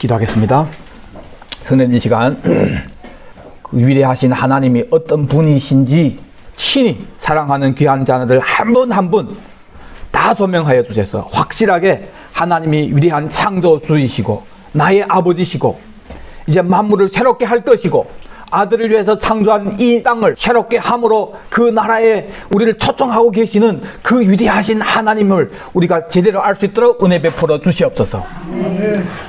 기도하겠습니다. 성령 이 시간 그 위대하신 하나님이 어떤 분이신지 친히 사랑하는 귀한 자녀들 한 분 한 분 다 조명하여 주셔서 확실하게 하나님이 위대한 창조주이시고 나의 아버지시고 이제 만물을 새롭게 할 것이고 아들을 위해서 창조한 이 땅을 새롭게 함으로 그 나라에 우리를 초청하고 계시는 그 위대하신 하나님을 우리가 제대로 알 수 있도록 은혜 베풀어 주시옵소서.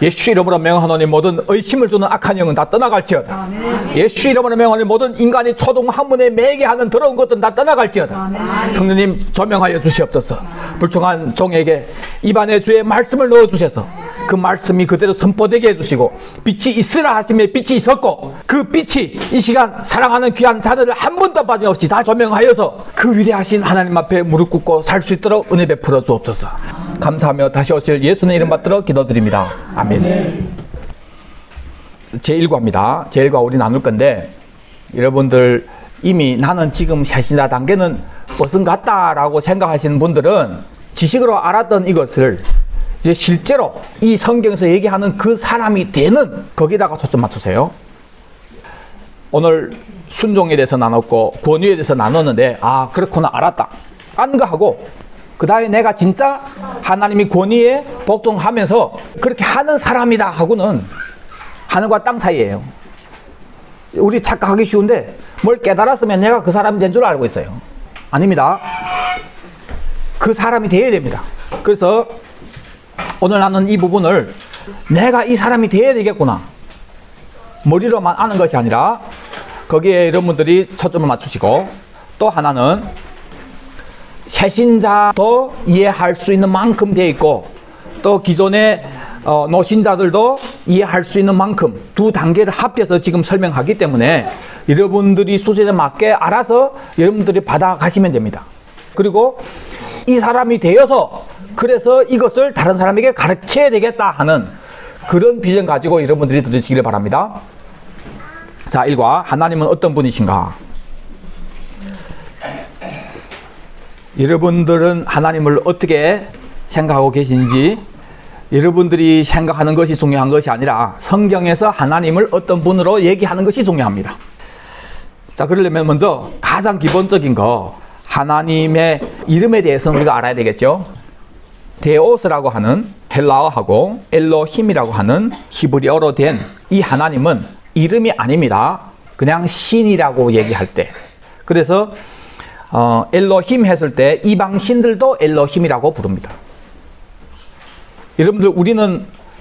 예수 이름으로 명하노니 모든 의심을 주는 악한 영은 다 떠나갈지어다. 예수 이름으로 명하노니 모든 인간이 초동 한문에 매게 하는 더러운 것들은 다 떠나갈지어다. 성령님 조명하여 주시옵소서. 불충한 종에게 입안에 주의 말씀을 넣어주셔서 그 말씀이 그대로 선포되게 해주시고 빛이 있으라 하심에 빛이 있었고 그 빛이 이 시간 사랑하는 귀한 자녀들 한 번도 빠짐없이 다 조명하여서 그 위대하신 하나님 앞에 무릎 꿇고 살 수 있도록 은혜 베풀어 주옵소서. 감사하며 다시 오실 예수의 이름 받들어 기도드립니다. 아멘. 제1과입니다. 제1과 우리 나눌 건데 여러분들 이미 나는 지금 셋이나 단계는 벗은 같다라고 생각하시는 분들은 지식으로 알았던 이것을 이제 실제로 이 성경에서 얘기하는 그 사람이 되는 거기다가 초점 맞추세요. 오늘 순종에 대해서 나눴고 권위에 대해서 나눴는데 아 그렇구나 알았다 안 거 하고 그 다음에 내가 진짜 하나님이 권위에 복종하면서 그렇게 하는 사람이다 하고는 하늘과 땅 사이예요. 우리 착각하기 쉬운데 뭘 깨달았으면 내가 그 사람이 된 줄 알고 있어요. 아닙니다. 그 사람이 되어야 됩니다. 그래서 오늘 나는 이 부분을 내가 이 사람이 되어야 되겠구나 머리로만 아는 것이 아니라 거기에 여러분들이 초점을 맞추시고 또 하나는 새신자도 이해할 수 있는 만큼 되어 있고 또 기존의 노신자들도 이해할 수 있는 만큼 두 단계를 합해서 지금 설명하기 때문에 여러분들이 수준에 맞게 알아서 여러분들이 받아가시면 됩니다. 그리고 이 사람이 되어서 그래서 이것을 다른 사람에게 가르쳐야 되겠다 하는 그런 비전 가지고 여러분들이 들으시길 바랍니다. 자, 1과 하나님은 어떤 분이신가? 여러분들은 하나님을 어떻게 생각하고 계신지 여러분들이 생각하는 것이 중요한 것이 아니라 성경에서 하나님을 어떤 분으로 얘기하는 것이 중요합니다. 자, 그러려면 먼저 가장 기본적인 거 하나님의 이름에 대해서는 우리가 알아야 되겠죠. 데오스라고 하는 헬라어하고 엘로힘이라고 하는 히브리어로 된 이 하나님은 이름이 아닙니다. 그냥 신이라고 얘기할 때. 그래서 엘로힘 했을 때 이방 신들도 엘로힘이라고 부릅니다. 여러분들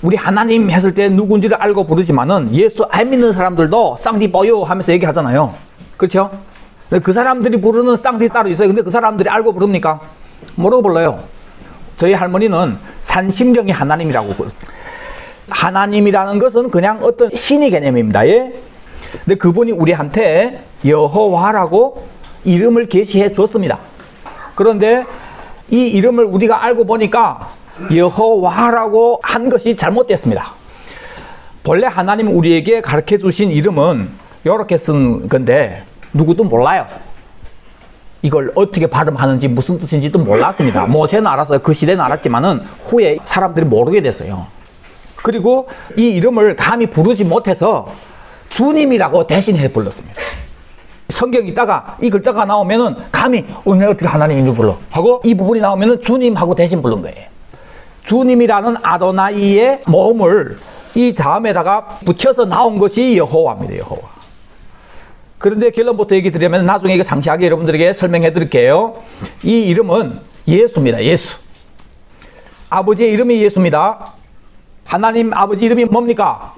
우리 하나님 했을 때 누군지를 알고 부르지만은 예수 안 믿는 사람들도 쌍디 보요 하면서 얘기하잖아요. 그렇죠? 그 사람들이 부르는 쌍디 따로 있어요. 근데 그 사람들이 알고 부릅니까? 뭐라고 불러요? 저희 할머니는 산심경이 하나님이라고 불러요. 하나님이라는 것은 그냥 어떤 신의 개념입니다. 예? 근데 그분이 우리한테 여호와라고 이름을 계시해 줬습니다. 그런데 이 이름을 우리가 알고 보니까 여호와라고 한 것이 잘못됐습니다. 본래 하나님 우리에게 가르쳐 주신 이름은 이렇게 쓴 건데 누구도 몰라요. 이걸 어떻게 발음하는지 무슨 뜻인지도 몰랐습니다. 모세는 알았어요. 그 시대는 알았지만은 후에 사람들이 모르게 됐어요. 그리고 이 이름을 감히 부르지 못해서 주님이라고 대신해 불렀습니다. 성경 있다가 이 글자가 나오면은 감히 내가 어떻게 하나님 이름을 불러 하고 이 부분이 나오면은 주님하고 대신 부른 거예요. 주님이라는 아도나이의 모음을 이 자음에다가 붙여서 나온 것이 여호와입니다. 여호와. 그런데 결론부터 얘기 드리면 나중에 이거 상세하게 여러분들에게 설명해 드릴게요. 이 이름은 예수입니다. 예수. 아버지의 이름이 예수입니다. 하나님 아버지 이름이 뭡니까?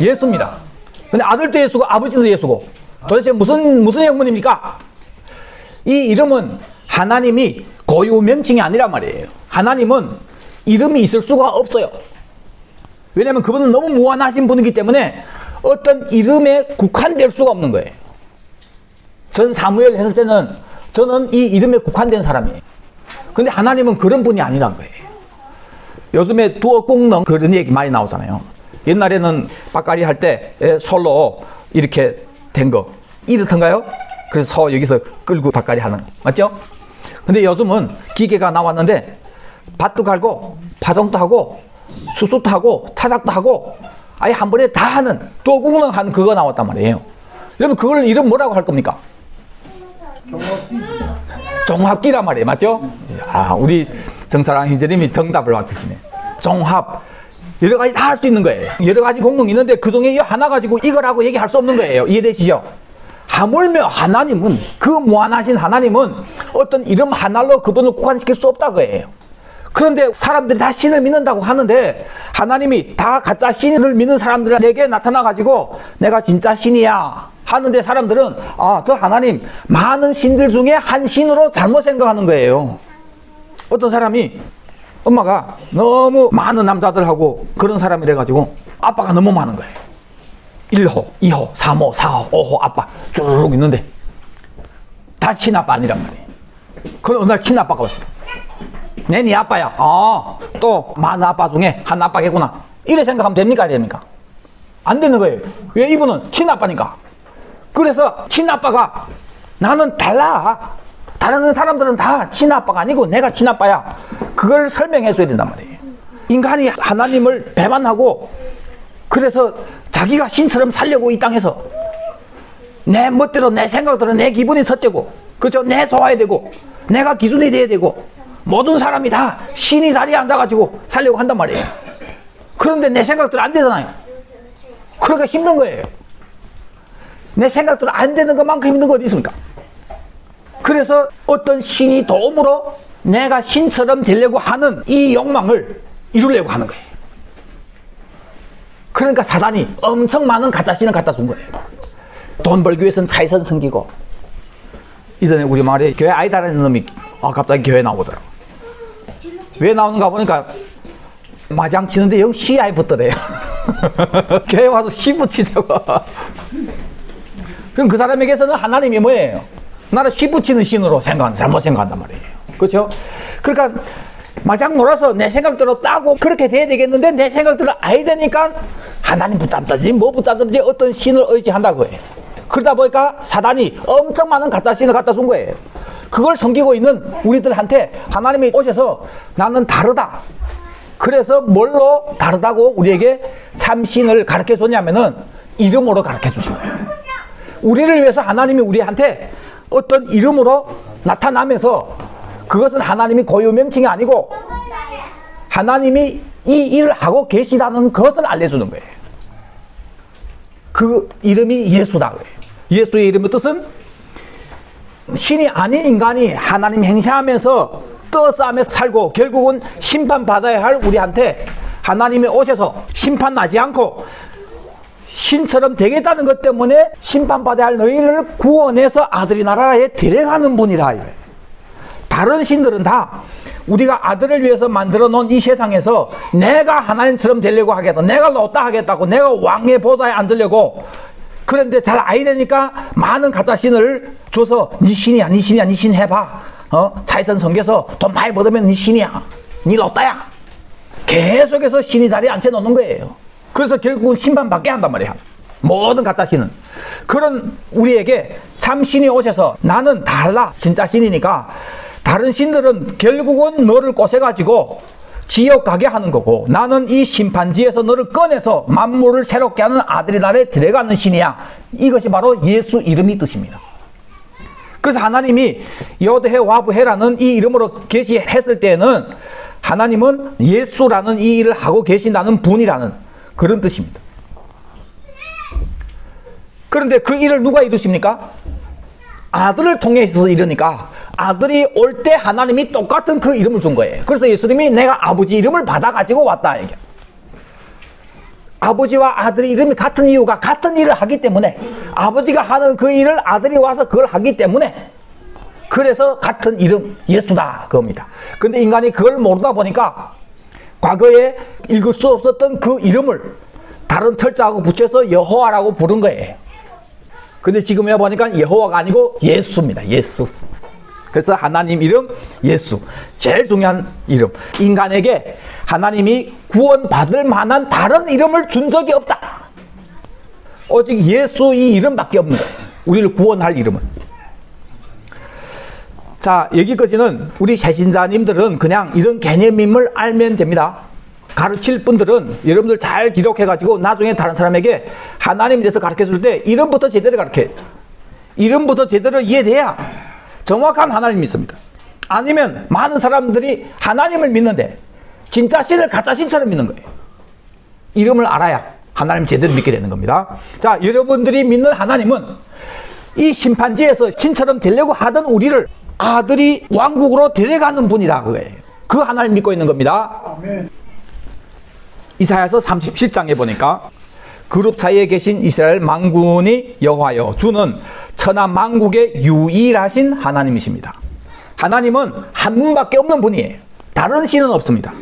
예수입니다. 근데 아들도 예수고 아버지도 예수고 도대체 무슨 영문입니까? 이 이름은 하나님이 고유 명칭이 아니란 말이에요. 하나님은 이름이 있을 수가 없어요. 왜냐하면 그분은 너무 무한하신 분이기 때문에 어떤 이름에 국한될 수가 없는 거예요. 전 사무엘 했을 때는 저는 이 이름에 국한된 사람이에요. 근데 하나님은 그런 분이 아니란 거예요. 요즘에 두어 꾹 그런 얘기 많이 나오잖아요. 옛날에는 밭갈이 할 때 솔로 이렇게 된 거 이렇던가요? 그래서 소 여기서 끌고 밭갈이 하는 거 맞죠? 근데 요즘은 기계가 나왔는데 밭도 갈고 파종도 하고 수수도 하고 타작도 하고 아예 한 번에 다 하는多功能한 그거 나왔단 말이에요. 여러분 그걸 이름 뭐라고 할 겁니까? 종합기란 말이에요. 맞죠? 아, 우리 정사랑 희재님이 정답을 맞추시네. 종합. 여러 가지 다 할 수 있는 거예요. 여러 가지 공통이 있는데 그 중에 이 하나 가지고 이거라고 얘기할 수 없는 거예요. 이해되시죠? 하물며 하나님은, 그 무한하신 하나님은 어떤 이름 하나로 그분을 국한시킬 수 없다고 해요. 그런데 사람들이 다 신을 믿는다고 하는데 하나님이 다 가짜 신을 믿는 사람들에게 나타나가지고 내가 진짜 신이야 하는데 사람들은 아, 저 하나님 많은 신들 중에 한 신으로 잘못 생각하는 거예요. 어떤 사람이 엄마가 너무 많은 남자들하고 그런 사람이래가지고 아빠가 너무 많은 거예요. 1호, 2호, 3호, 4호, 5호 아빠 쭉 있는데 다 친아빠 아니란 말이에요. 그럼 어느 날 친아빠가 왔어요. 네 아빠야. 아, 또 많은 아빠 중에 한 아빠겠구나. 이래 생각하면 됩니까? 안 됩니까? 안 되는 거예요. 왜? 이분은 친아빠니까. 그래서 친아빠가 나는 달라. 다른 사람들은 다 친아빠가 아니고 내가 친아빠야. 그걸 설명해 줘야 된단 말이에요. 인간이 하나님을 배반하고 그래서 자기가 신처럼 살려고 이 땅에서 내 멋대로 내 생각대로 내 기분이 섰째고 그렇죠? 내 좋아야 되고 내가 기준이 돼야 되고 모든 사람이 다 신이 자리에 앉아가지고 살려고 한단 말이에요. 그런데 내 생각대로 안 되잖아요. 그러니까 힘든 거예요. 내 생각대로 안 되는 것만큼 힘든 거 어디 있습니까? 그래서 어떤 신이 도움으로 내가 신처럼 되려고 하는 이 욕망을 이루려고 하는 거예요. 그러니까 사단이 엄청 많은 가짜 신을 갖다 준 거예요. 돈 벌기 위해서는 차이선 섬기고 이전에 우리 마을에 교회 아이다라는 놈이 갑자기 교회 나오더라고. 왜 나오는가 보니까 마장 치는데 여기 시야에 붙더래요. 교회 와서 시 붙이자고. 그럼 그 사람에게서는 하나님이 뭐예요? 나를 시 붙이는 신으로 잘못 생각한단 말이에요. 그렇죠? 그러니까 마장 놀아서 내 생각대로 따고 그렇게 돼야 되겠는데 내 생각대로 아야 되니까 하나님 붙잡든지 뭐 붙잡든지 어떤 신을 의지한다고 해요. 그러다 보니까 사단이 엄청 많은 가짜 신을 갖다 준 거예요. 그걸 섬기고 있는 우리들한테 하나님이 오셔서 나는 다르다. 그래서 뭘로 다르다고 우리에게 참신을 가르쳐 줬냐면은 이름으로 가르쳐 주신 거예요. 우리를 위해서 하나님이 우리한테 어떤 이름으로 나타나면서 그것은 하나님이 고유 명칭이 아니고 하나님이 이 일을 하고 계시다는 것을 알려주는 거예요. 그 이름이 예수다. 예수의 이름의 뜻은 신이 아닌 인간이 하나님 행세하면서 떠싸며 살고 결국은 심판받아야 할 우리한테 하나님이 오셔서 심판나지 않고 신처럼 되겠다는 것 때문에 심판받아야 할 너희를 구원해서 아들의 나라에 데려가는 분이라. 다른 신들은 다 우리가 아들을 위해서 만들어 놓은 이 세상에서 내가 하나님처럼 되려고 하겠다, 내가 로따 하겠다고, 내가 왕의 보좌에 앉으려고. 그런데 잘 아야 되니까 많은 가짜 신을 줘서 네 신이야, 네 신이야, 네 신 해봐. 차이선 섬겨서 돈 많이 벌으면 네 신이야, 네 로따야. 계속해서 신이 자리에 앉혀놓는 거예요. 그래서 결국은 심판받게 한단 말이야. 모든 가짜 신은. 그런 우리에게 참 신이 오셔서 나는 달라, 진짜 신이니까 다른 신들은 결국은 너를 꼬셔가지고 지옥 가게 하는 거고 나는 이 심판지에서 너를 꺼내서 만물을 새롭게 하는 아들의 나라에 들어가는 신이야. 이것이 바로 예수 이름의 뜻입니다. 그래서 하나님이 여드해 와브해라는 이 이름으로 계시했을 때는 하나님은 예수라는 이 일을 하고 계신다는 분이라는 그런 뜻입니다. 그런데 그 일을 누가 이루십니까? 아들을 통해서 이르니까 아들이 올 때 하나님이 똑같은 그 이름을 준 거예요. 그래서 예수님이 내가 아버지 이름을 받아가지고 왔다. 이게. 아버지와 아들의 이름이 같은 이유가 같은 일을 하기 때문에 아버지가 하는 그 일을 아들이 와서 그걸 하기 때문에 그래서 같은 이름 예수다 그겁니다. 근데 인간이 그걸 모르다 보니까 과거에 읽을 수 없었던 그 이름을 다른 철자하고 붙여서 여호와라고 부른 거예요. 근데 지금 해보니까 여호와가 아니고 예수입니다. 예수. 그래서 하나님 이름 예수. 제일 중요한 이름. 인간에게 하나님이 구원받을 만한 다른 이름을 준 적이 없다. 오직 예수 이 이름밖에 없는 거예요. 우리를 구원할 이름은. 자, 여기까지는 우리 새신자님들은 그냥 이런 개념임을 알면 됩니다. 가르칠 분들은 여러분들 잘 기록해가지고 나중에 다른 사람에게 하나님에 대해서 가르쳐줄 때 이름부터 제대로 가르쳐야 돼요. 이름부터 제대로 이해돼야 정확한 하나님 믿습니다. 아니면 많은 사람들이 하나님을 믿는데 진짜 신을 가짜 신처럼 믿는 거예요. 이름을 알아야 하나님 제대로 믿게 되는 겁니다. 자, 여러분들이 믿는 하나님은 이 심판지에서 신처럼 되려고 하던 우리를 아들이 왕국으로 데려가는 분이라 그거예요. 그 하나님 믿고 있는 겁니다. 아멘. 이사야서 37장에 보니까 그룹 사이에 계신 이스라엘 만군이 여호와여 주는 천하 만국의 유일하신 하나님이십니다. 하나님은 한 분밖에 없는 분이에요. 다른 신은 없습니다.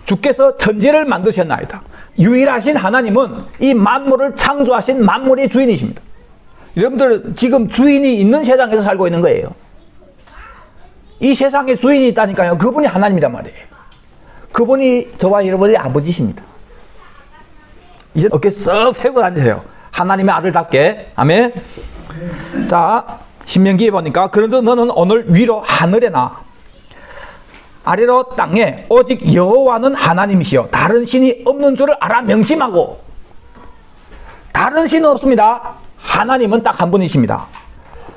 주께서 천지를 만드셨나이다. 유일하신 하나님은 이 만물을 창조하신 만물의 주인이십니다. 여러분들 지금 주인이 있는 세상에서 살고 있는 거예요. 이 세상에 주인이 있다니까요. 그분이 하나님이란 말이에요. 그분이 저와 여러분의 아버지십니다. 이제 어깨 썩 펴고 앉으세요. 하나님의 아들답게. 아멘. 자, 신명기에 보니까 그런즉 너는 오늘 위로 하늘에나 아래로 땅에 오직 여호와는 하나님이시여 다른 신이 없는 줄을 알아 명심하고. 다른 신은 없습니다. 하나님은 딱 한 분이십니다.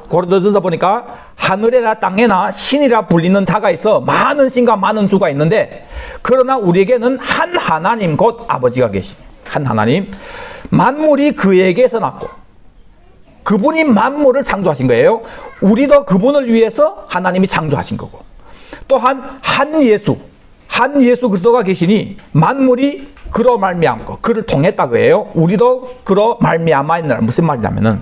고린도전서 보니까 하늘에나 땅에나 신이라 불리는 자가 있어 많은 신과 많은 주가 있는데 그러나 우리에게는 한 하나님 곧 아버지가 계시니 한 하나님 만물이 그에게서 났고 그분이 만물을 창조하신 거예요. 우리도 그분을 위해서 하나님이 창조하신 거고 또한 한 예수 그리스도가 계시니 만물이 그로 말미암고 그를 통했다고 해요. 우리도 그로 말미암아 있느라. 무슨 말이냐면은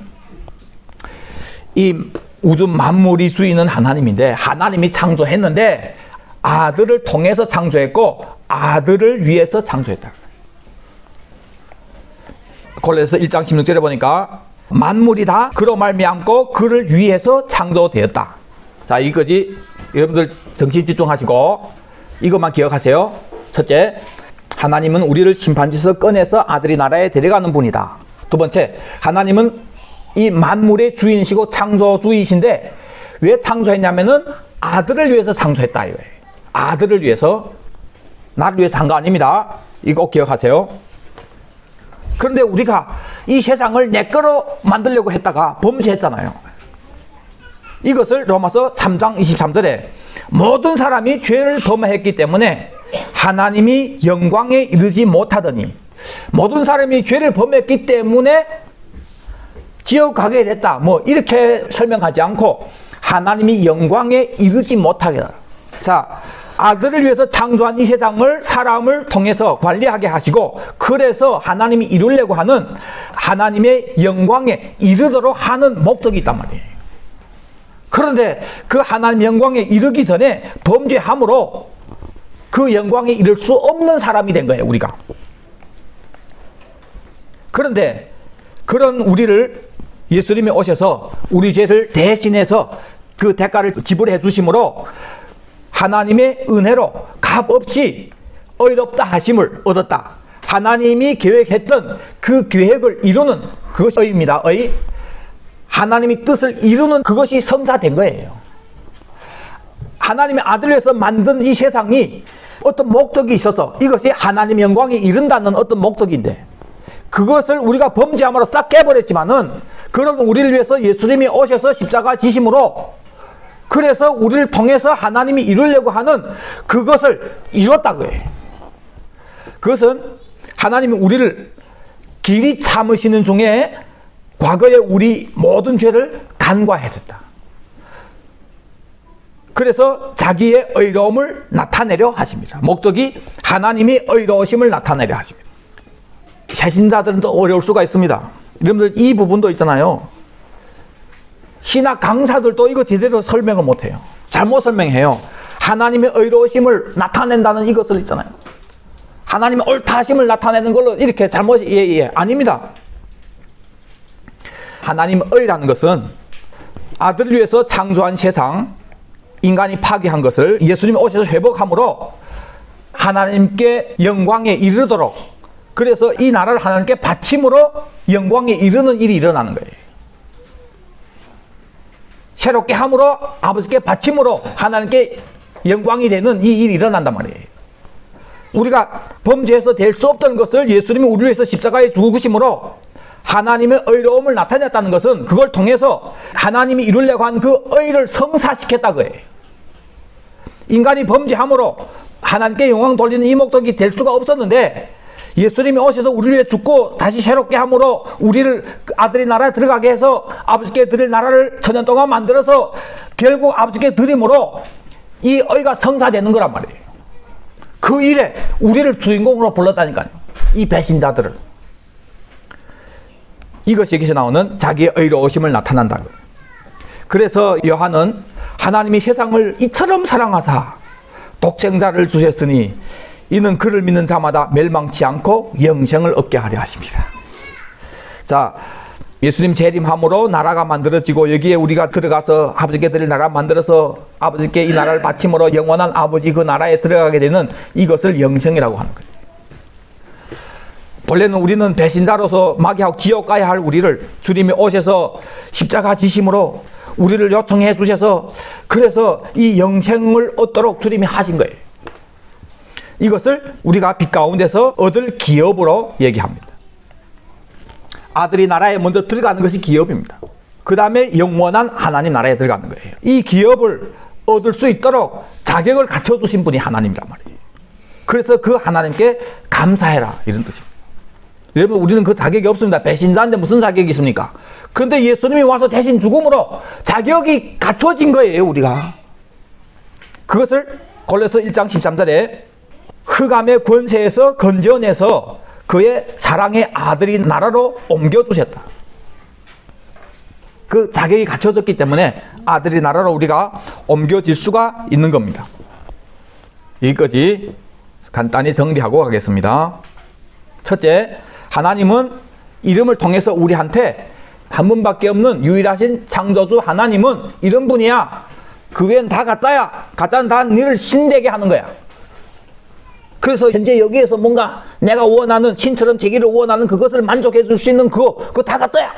이 우주 만물이 주인은 하나님인데 하나님이 창조했는데 아들을 통해서 창조했고 아들을 위해서 창조했다. 골로새서 1장 16절에 보니까 만물이 다 그로 말미암고 그를 위해서 창조되었다. 자, 이거지. 여러분들 정신 집중하시고 이것만 기억하세요. 첫째, 하나님은 우리를 심판지에서 꺼내서 아들이 나라에 데려가는 분이다. 두 번째, 하나님은 이 만물의 주인이시고 창조주이신데 왜 창조했냐면은 아들을 위해서 창조했다 이거예요. 아들을 위해서, 나를 위해서 한 거 아닙니다. 이거 꼭 기억하세요. 그런데 우리가 이 세상을 내 거로 만들려고 했다가 범죄했잖아요. 이것을 로마서 3장 23절에 모든 사람이 죄를 범했기 때문에 하나님이 영광에 이르지 못하더니 모든 사람이 죄를 범했기 때문에 지옥 가게 됐다. 뭐 이렇게 설명하지 않고 하나님이 영광에 이르지 못하게 하라. 자, 아들을 위해서 창조한 이 세상을 사람을 통해서 관리하게 하시고 그래서 하나님이 이루려고 하는 하나님의 영광에 이르도록 하는 목적이 있단 말이에요. 그런데 그 하나님 영광에 이르기 전에 범죄함으로 그 영광에 이를 수 없는 사람이 된 거예요, 우리가. 그런데 그런 우리를 예수님이 오셔서 우리 죄를 대신해서 그 대가를 지불해 주심으로 하나님의 은혜로 값없이 의롭다 하심을 얻었다. 하나님이 계획했던 그 계획을 이루는 그것이 의입니다. 의. 하나님이 뜻을 이루는 그것이 성사된 거예요. 하나님의 아들을 위해서 만든 이 세상이 어떤 목적이 있어서 이것이 하나님의 영광에 이른다는 어떤 목적인데 그것을 우리가 범죄함으로 싹 깨버렸지만은 그런 우리를 위해서 예수님이 오셔서 십자가 지심으로 그래서 우리를 통해서 하나님이 이루려고 하는 그것을 이뤘다고 해요. 그것은 하나님이 우리를 길이 참으시는 중에 과거에 우리 모든 죄를 간과하셨다. 그래서 자기의 의로움을 나타내려 하십니다. 목적이 하나님이 의로우심을 나타내려 하십니다. 새신자들은 또 어려울 수가 있습니다. 여러분들 이 부분도 있잖아요. 신학 강사들도 이거 제대로 설명을 못해요. 잘못 설명해요. 하나님의 의로우심을 나타낸다는 이것을 있잖아요. 하나님의 옳다심을 나타내는 걸로 이렇게 잘못, 아닙니다. 하나님의 의라는 것은 아들을 위해서 창조한 세상, 인간이 파괴한 것을 예수님이 오셔서 회복함으로 하나님께 영광에 이르도록 그래서 이 나라를 하나님께 바침으로 영광에 이르는 일이 일어나는 거예요. 새롭게 함으로 아버지께 바침으로 하나님께 영광이 되는 이 일이 일어난단 말이에요. 우리가 범죄해서 될 수 없던 것을 예수님이 우리를 위해서 십자가에 죽으심으로 하나님의 의로움을 나타냈다는 것은 그걸 통해서 하나님이 이루려고 한 그 의를 성사시켰다 그예요. 인간이 범죄함으로 하나님께 영광 돌리는 이 목적이 될 수가 없었는데 예수님이 오셔서 우리를 위해 죽고 다시 새롭게 함으로 우리를 아들의 나라에 들어가게 해서 아버지께 드릴 나라를 천년 동안 만들어서 결국 아버지께 드림으로 이 의가 성사되는 거란 말이에요. 그 일에 우리를 주인공으로 불렀다니까요. 이 배신자들을. 이것이 여기서 나오는 자기의 의로우심을 나타난다고요. 그래서 요한은 하나님이 세상을 이처럼 사랑하사 독생자를 주셨으니 이는 그를 믿는 자마다 멸망치 않고 영생을 얻게 하려 하십니다. 자, 예수님 재림함으로 나라가 만들어지고 여기에 우리가 들어가서 아버지께 드릴 나라 만들어서 아버지께 이 나라를 바침으로 영원한 아버지 그 나라에 들어가게 되는 이것을 영생이라고 하는 거예요. 본래는 우리는 배신자로서 마귀하고 지옥 가야 할 우리를 주님이 오셔서 십자가 지심으로 우리를 요청해 주셔서 그래서 이 영생을 얻도록 주님이 하신 거예요. 이것을 우리가 빛 가운데서 얻을 기업으로 얘기합니다. 아들이 나라에 먼저 들어가는 것이 기업입니다. 그 다음에 영원한 하나님 나라에 들어가는 거예요. 이 기업을 얻을 수 있도록 자격을 갖춰주신 분이 하나님이란 말이에요. 그래서 그 하나님께 감사해라 이런 뜻입니다. 여러분 우리는 그 자격이 없습니다. 배신자인데 무슨 자격이 있습니까? 그런데 예수님이 와서 대신 죽음으로 자격이 갖춰진 거예요. 우리가 그것을 골로새 1장 13절에 흑암의 권세에서 건져내서 그의 사랑의 아들이 나라로 옮겨주셨다. 그 자격이 갖춰졌기 때문에 아들이 나라로 우리가 옮겨질 수가 있는 겁니다. 여기까지 간단히 정리하고 가겠습니다. 첫째, 하나님은 이름을 통해서 우리한테 한 분밖에 없는 유일하신 창조주 하나님은 이런 분이야. 그 외엔 다 가짜야. 가짜는 다 너를 신되게 하는 거야. 그래서 현재 여기에서 뭔가 내가 원하는 신처럼 되기를 원하는 그것을 만족해 줄 수 있는 그거 다 가짜야.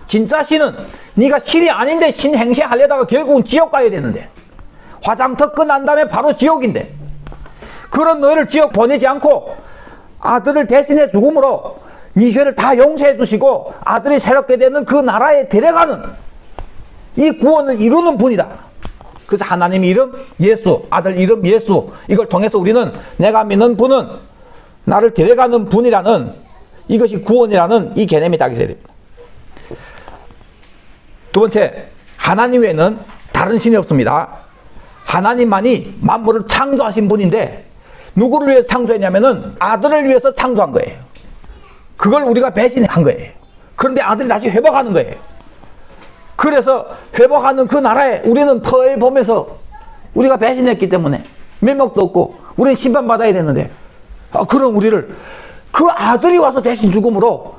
진짜 신은 네가 신이 아닌데 신 행세하려다가 결국은 지옥 가야 되는데 화장터 끝난 다음에 바로 지옥인데 그런 너희를 지옥 보내지 않고 아들을 대신해 죽음으로 네 죄를 다 용서해 주시고 아들이 새롭게 되는 그 나라에 데려가는 이 구원을 이루는 분이다. 그래서 하나님 이름 예수, 아들 이름 예수, 이걸 통해서 우리는 내가 믿는 분은 나를 데려가는 분이라는 이것이 구원이라는 이 개념이 딱 있어야 됩니다. 두 번째, 하나님 외에는 다른 신이 없습니다. 하나님만이 만물을 창조하신 분인데 누구를 위해서 창조했냐면은 아들을 위해서 창조한 거예요. 그걸 우리가 배신한 거예요. 그런데 아들이 다시 회복하는 거예요. 그래서 회복하는 그 나라에 우리는 터에 보면서 우리가 배신했기 때문에 면목도 없고 우리는 심판받아야 되는데 그런 우리를 그 아들이 와서 대신 죽음으로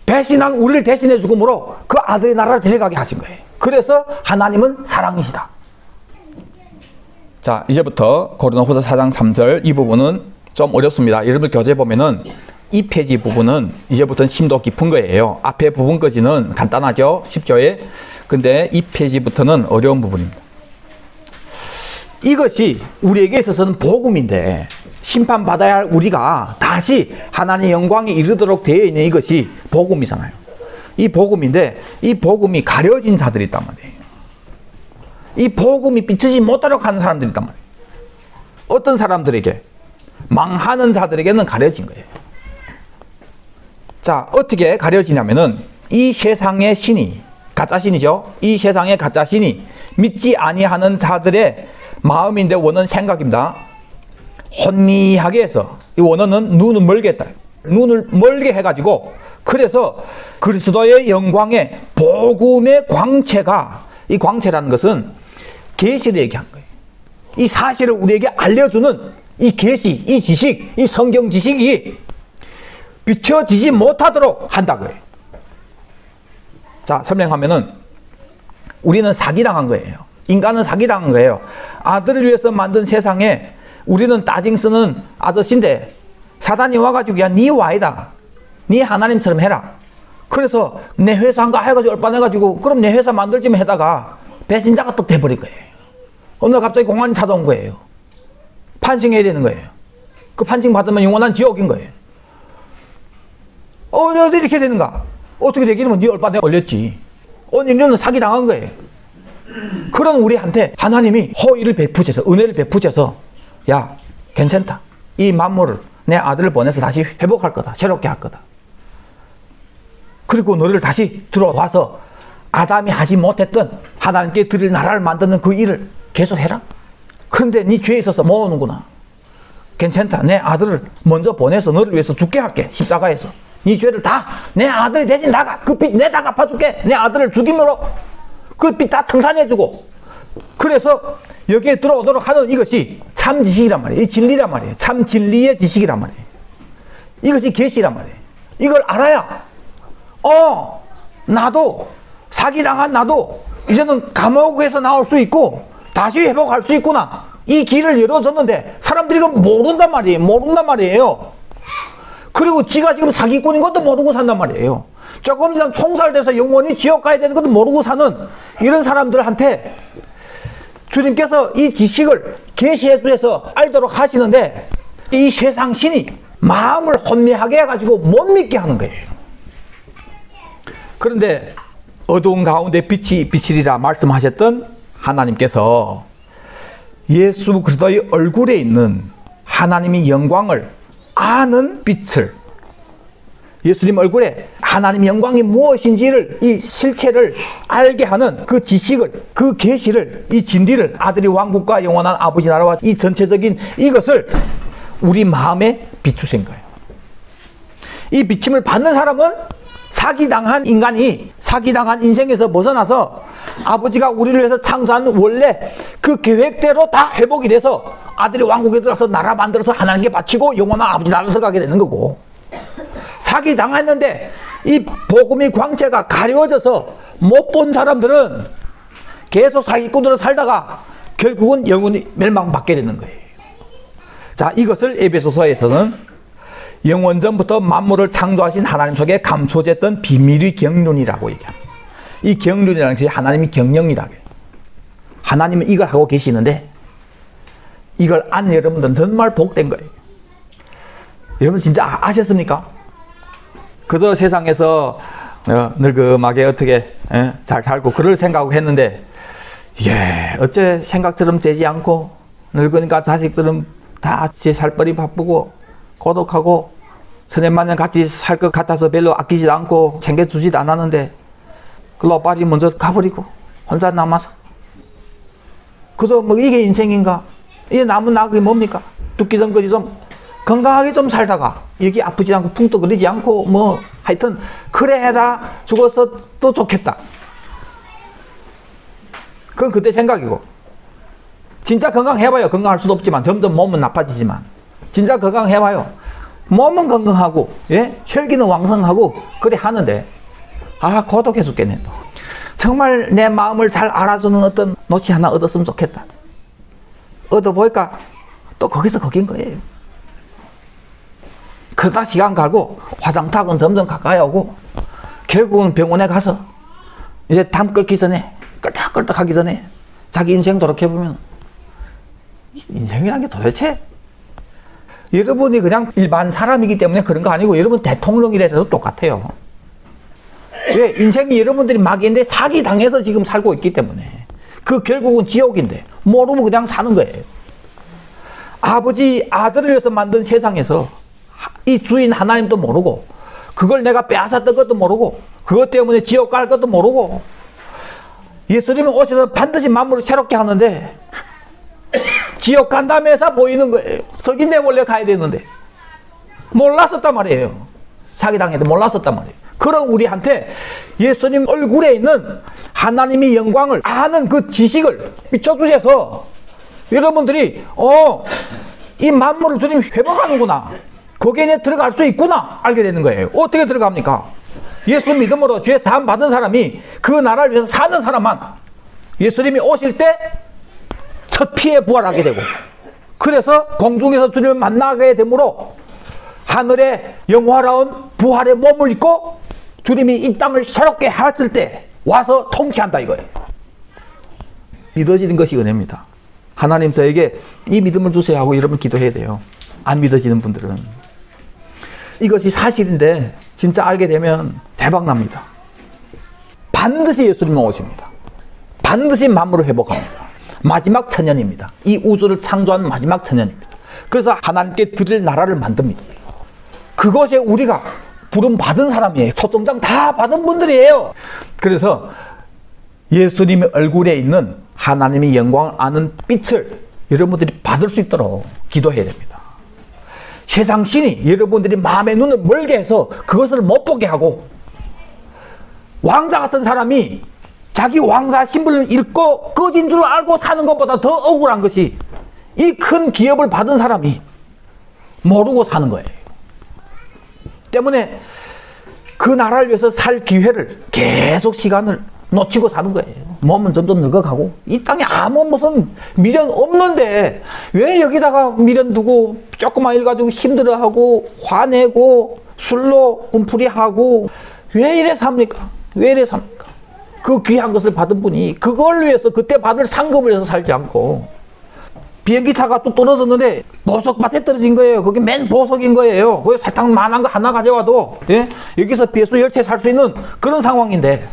배신한 우리를 대신해 죽음으로 그 아들의 나라를 데려가게 하신 거예요. 그래서 하나님은 사랑이시다. 자, 이제부터 고린도후서 4장 3절 이 부분은 좀 어렵습니다. 여러분 교재 보면은 이 페이지 부분은 이제부터는 심도 깊은 거예요. 앞에 부분까지는 간단하죠. 10조에. 근데 이 페이지부터는 어려운 부분입니다. 이것이 우리에게 있어서는 복음인데 심판받아야 할 우리가 다시 하나님의 영광에 이르도록 되어 있는 이것이 복음이잖아요. 이 복음인데 이 복음이 가려진 자들이 있단 말이에요. 이 복음이 비치지 못하도록 하는 사람들이 있단 말이에요. 어떤 사람들에게? 망하는 자들에게는 가려진 거예요. 자, 어떻게 가려지냐면은 이 세상의 신이 가짜 신이죠. 이 세상의 가짜 신이 믿지 아니하는 자들의 마음인데 원어는 생각입니다. 혼미하게 해서 이 원어는 눈을 멀게 했다. 눈을 멀게 해가지고 그래서 그리스도의 영광의 복음의 광채가 이 광채라는 것은 계시를 얘기한 거예요. 이 사실을 우리에게 알려주는 이 계시, 이 지식, 이 성경 지식이 비춰지지 못하도록 한다고요. 자, 설명하면은 우리는 사기당한 거예요. 인간은 사기당한 거예요. 아들을 위해서 만든 세상에 우리는 따징 쓰는 아저씨인데 사단이 와가지고 야, 네 와이다. 네 하나님처럼 해라. 그래서 내 회사 한가 해가지고 얼빠내가지고 그럼 내 회사 만들지만 해다가 배신자가 또 돼버린 거예요. 어느 날 갑자기 공안이 찾아온 거예요. 판싱해야 되는 거예요. 그 판징 받으면 영원한 지옥인 거예요. 어디 이렇게 되는가? 어떻게 되기는 네 얼빠에 올렸지. 너는 사기당한 거예요. 그런 우리한테 하나님이 호의를 베푸셔서, 은혜를 베푸셔서, 야, 괜찮다. 이 만물을 내 아들을 보내서 다시 회복할 거다. 새롭게 할 거다. 그리고 너를 다시 들어와서 아담이 하지 못했던 하나님께 드릴 나라를 만드는 그 일을 계속해라. 그런데 네 죄에 있어서 못 오는구나. 괜찮다. 내 아들을 먼저 보내서 너를 위해서 죽게 할게. 십자가에서. 네 죄를 다 내 아들이 대신 그 빚 내가 갚아줄게. 내 아들을 죽임으로 그 빚 다 청산해주고. 그래서 여기에 들어오도록 하는 이것이 참 지식이란 말이에요. 이 진리란 말이에요. 참 진리의 지식이란 말이에요. 이것이 계시란 말이에요. 이걸 알아야 나도 사기당한 나도 이제는 감옥에서 나올 수 있고 다시 회복할 수 있구나. 이 길을 열어줬는데 사람들이 이건 모른단 말이에요. 그리고 지가 지금 사기꾼인 것도 모르고 산단 말이에요. 조금 지나면 총살돼서 영원히 지옥 가야 되는 것도 모르고 사는 이런 사람들한테 주님께서 이 지식을 계시해 주셔서 알도록 하시는데 이 세상 신이 마음을 혼미하게 해가지고 못 믿게 하는 거예요. 그런데 어두운 가운데 빛이 비치리라 말씀하셨던 하나님께서 예수 그리스도의 얼굴에 있는 하나님의 영광을 아는 빛을, 예수님 얼굴에 하나님의 영광이 무엇인지를, 이 실체를 알게 하는 그 지식을, 그 계시를, 이 진리를, 아들이 왕국과 영원한 아버지 나라와 이 전체적인 이것을 우리 마음에 비추신 거예요. 이 비침을 받는 사람은 사기당한 인간이 사기당한 인생에서 벗어나서 아버지가 우리를 위해서 창조한 원래 그 계획대로 다 회복이 돼서 아들이 왕국에 들어가서 나라 만들어서 하나님께 바치고 영원한 아버지 나라로 들어가게 되는 거고, 사기당했는데 이 복음의 광채가 가려져서 못 본 사람들은 계속 사기꾼으로 살다가 결국은 영원히 멸망받게 되는 거예요. 자, 이것을 에베소서에서는 영원전부터 만물을 창조하신 하나님 속에 감춰졌던 비밀의 경륜이라고 얘기합니다. 이 경륜이라는 것이 하나님의 경영이라고 해요. 하나님은 이걸 하고 계시는데 이걸 안 여러분들은 정말 복된 거예요. 여러분 진짜 아셨습니까? 그저 세상에서 늙음하게 어떻게 잘 살고 그럴 생각을 했는데, 어째 생각처럼 되지 않고 늙으니까 자식들은 다 제 살벌이 바쁘고 고독하고 천년만년 같이 살 것 같아서 별로 아끼지도 않고 챙겨주지도 않았는데 그 오빠들이 먼저 가버리고 혼자 남아서 그저 뭐 이게 인생인가? 이게 남은 낙이 뭡니까? 죽기 전까지 좀 건강하게 좀 살다가 여기 아프지 않고 퉁떠거리지 않고 뭐 하여튼 그래 해라 죽어서 또 좋겠다. 그건 그때 생각이고, 진짜 건강해봐요. 건강할 수도 없지만 점점 몸은 나빠지지만 진짜 건강해봐요. 몸은 건강하고 혈기는 왕성하고 그래 하는데 고독해 죽겠네. 또 정말 내 마음을 잘 알아주는 어떤 노치 하나 얻었으면 좋겠다. 얻어보니까 또 거기서 거긴 거예요. 그러다 시간 가고 화장탁은 점점 가까이 오고 결국은 병원에 가서 이제 담 끓기 전에 끌떡끌떡 하기 전에 자기 인생 돌이켜보면 인생이란 게 도대체, 여러분이 그냥 일반 사람이기 때문에 그런 거 아니고 여러분 대통령이라도 똑같아요. 왜? 인생이 여러분들이 막인데 사기당해서 지금 살고 있기 때문에 그 결국은 지옥인데 모르면 그냥 사는 거예요. 아버지 아들을 위해서 만든 세상에서 이 주인 하나님도 모르고 그걸 내가 빼앗았던 것도 모르고 그것 때문에 지옥 갈 것도 모르고 예수님은 오셔서 반드시 만물을 새롭게 하는데 지옥 간다면서 보이는 거예요. 석인데 원래 가야 되는데 몰랐었단 말이에요. 사기당해도 몰랐었단 말이에요. 그런 우리한테 예수님 얼굴에 있는 하나님의 영광을 아는 그 지식을 비춰주셔서 여러분들이 이 만물을 주님 회복하는구나, 거기에 들어갈 수 있구나 알게 되는 거예요. 어떻게 들어갑니까? 예수 믿음으로 죄 사함 받은 사람이 그 나라를 위해서 사는 사람만 예수님이 오실 때 첫 피에 부활하게 되고, 그래서 공중에서 주님을 만나게 되므로 하늘의 영화로운 부활의 몸을 입고 주님이 이 땅을 새롭게 하실 때 와서 통치한다 이거예요. 믿어지는 것이 은혜입니다. 하나님 저에게 이 믿음을 주세요 하고 여러분 기도해야 돼요. 안 믿어지는 분들은. 이것이 사실인데 진짜 알게 되면 대박 납니다. 반드시 예수님은 오십니다. 반드시 만물을 회복합니다. 마지막 천년입니다. 이 우주를 창조한 마지막 천년입니다. 그래서 하나님께 드릴 나라를 만듭니다. 그것에 우리가 부름 받은 사람이에요. 초청장 다 받은 분들이에요. 그래서 예수님의 얼굴에 있는 하나님의 영광을 아는 빛을 여러분들이 받을 수 있도록 기도해야 됩니다. 세상 신이 여러분들이 마음의 눈을 멀게 해서 그것을 못 보게 하고, 왕자 같은 사람이 자기 왕자 신분을 잃고 꺼진 줄 알고 사는 것보다 더 억울한 것이 이 큰 기업을 받은 사람이 모르고 사는 거예요. 때문에 그 나라를 위해서 살 기회를 계속 시간을 놓치고 사는 거예요. 몸은 점점 늙어가고 이 땅에 아무 무슨 미련 없는데 왜 여기다가 미련 두고 조그만 일 가지고 힘들어하고 화내고 술로 분풀이하고 왜 이래 삽니까? 왜 이래 삽니까? 그 귀한 것을 받은 분이 그걸 위해서 그때 받을 상급을 위해서 살지 않고, 비행기 타가 또 떨어졌는데 보석밭에 떨어진 거예요. 그게 맨 보석인 거예요. 거기 사탕 만한 거 하나 가져와도 여기서 배수 열채 살 수 있는 그런 상황인데,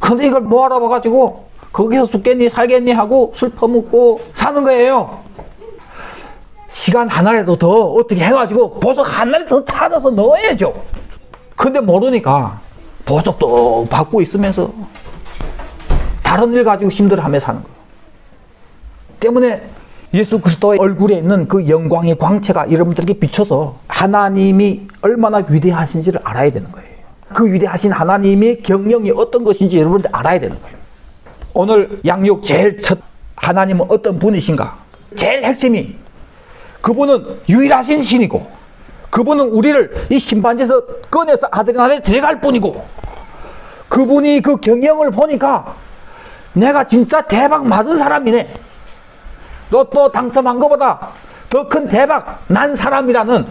근데 이걸 뭐하러 봐가지고 거기서 죽겠니 살겠니 하고 술 퍼먹고 사는 거예요. 시간 하나라도 더 어떻게 해가지고 보석 하나라도 더 찾아서 넣어야죠. 근데 모르니까 보석도 받고 있으면서 다른 일 가지고 힘들어하며 사는 거예요. 때문에 예수 그리스도의 얼굴에 있는 그 영광의 광채가 여러분들에게 비춰서 하나님이 얼마나 위대하신지를 알아야 되는 거예요. 그 위대하신 하나님의 경영이 어떤 것인지 여러분들 알아야 되는 거예요. 오늘 양육 제일 첫 하나님은 어떤 분이신가? 제일 핵심이 그분은 유일하신 신이고, 그분은 우리를 이 심판지에서 꺼내서 아들의 나라에 데려갈 뿐이고, 그분이 그 경영을 보니까 내가 진짜 대박 맞은 사람이네, 로또 당첨한 것보다 더 큰 대박 난 사람이라는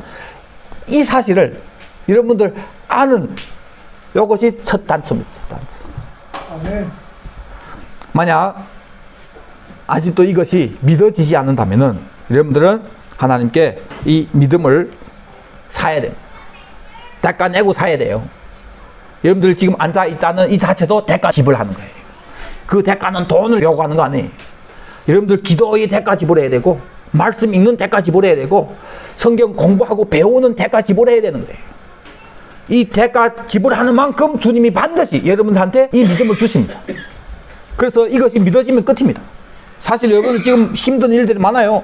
이 사실을 여러분들 아는 이것이 첫 단초입니다. 아멘. 만약 아직도 이것이 믿어지지 않는다면 여러분들은 하나님께 이 믿음을 사야 됩니다. 대가 내고 사야 돼요. 여러분들 지금 앉아있다는 이 자체도 대가 지불하는 거예요. 그 대가는 돈을 요구하는 거 아니에요. 여러분들 기도의 대가 지불해야 되고, 말씀 읽는 대가 지불해야 되고, 성경 공부하고 배우는 대가 지불해야 되는 거예요. 이 대가 지불하는 만큼 주님이 반드시 여러분한테 이 믿음을 주십니다. 그래서 이것이 믿어지면 끝입니다. 사실 여러분들 지금 힘든 일들이 많아요.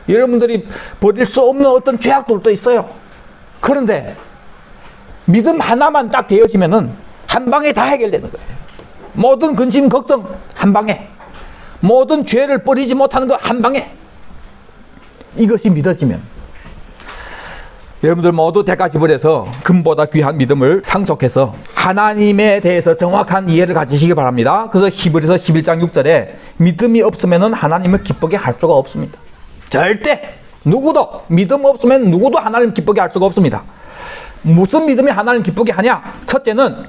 여러분들이 버릴 수 없는 어떤 죄악들도 있어요. 그런데 믿음 하나만 딱 되어지면은 한 방에 다 해결되는 거예요. 모든 근심 걱정 한 방에, 모든 죄를 버리지 못하는 거 한 방에. 이것이 믿어지면 여러분들 모두 대가 지불해서 금보다 귀한 믿음을 상속해서 하나님에 대해서 정확한 이해를 가지시기 바랍니다. 그래서 히브리서 11장 6절에 믿음이 없으면 하나님을 기쁘게 할 수가 없습니다. 절대 누구도 믿음 없으면 누구도 하나님 기쁘게 할 수가 없습니다. 무슨 믿음이 하나님 기쁘게 하냐? 첫째는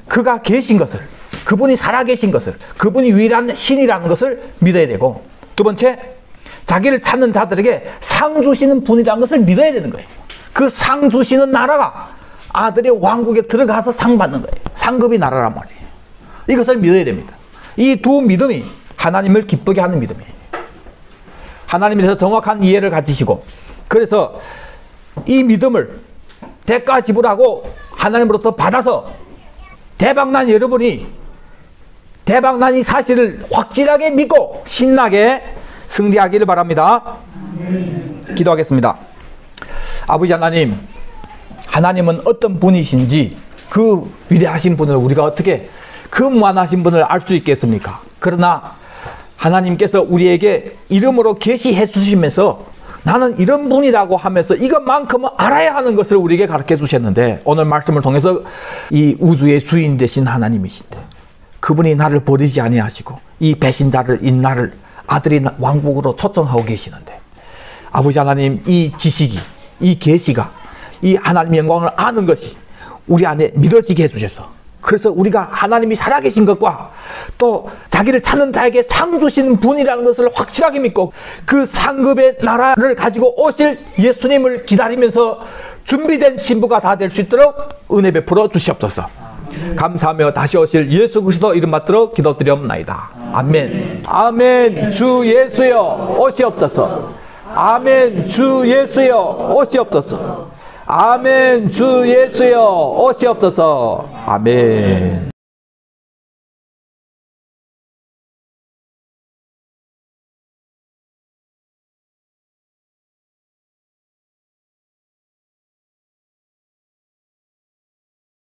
그가 계신 것을, 그분이 살아계신 것을, 그분이 유일한 신이라는 것을 믿어야 되고, 두 번째, 자기를 찾는 자들에게 상 주시는 분이라는 것을 믿어야 되는 거예요. 그 상 주시는 나라가 아들의 왕국에 들어가서 상 받는 거예요. 상급이 나라란 말이에요. 이것을 믿어야 됩니다. 이 두 믿음이 하나님을 기쁘게 하는 믿음이에요. 하나님에 대해서 정확한 이해를 가지시고, 그래서 이 믿음을 대가 지불하고 하나님으로부터 받아서 대박난 여러분이 대박난 이 사실을 확실하게 믿고 신나게 승리하기를 바랍니다. 기도하겠습니다. 아버지 하나님, 하나님은 어떤 분이신지 그 위대하신 분을 우리가 어떻게 그 무한하신 분을 알 수 있겠습니까? 그러나 하나님께서 우리에게 이름으로 계시해 주시면서 나는 이런 분이라고 하면서 이것만큼은 알아야 하는 것을 우리에게 가르쳐 주셨는데, 오늘 말씀을 통해서 이 우주의 주인 되신 하나님이신데 그분이 나를 버리지 아니하시고 이 배신자를 인 나를 아들이 왕국으로 초청하고 계시는데, 아버지 하나님, 이 지식이, 이 계시가, 이 하나님의 영광을 아는 것이 우리 안에 믿어지게 해주셔서 그래서 우리가 하나님이 살아계신 것과 또 자기를 찾는 자에게 상 주시는 분이라는 것을 확실하게 믿고 그 상급의 나라를 가지고 오실 예수님을 기다리면서 준비된 신부가 다 될 수 있도록 은혜 베풀어 주시옵소서. 감사하며 다시 오실 예수 그리스도 이름 받들어 기도드리옵나이다. 아멘. 아멘. 주 예수여 오시옵소서. 아멘. 주 예수여 오시옵소서. 아멘. 주 예수여 오시옵소서. 아멘.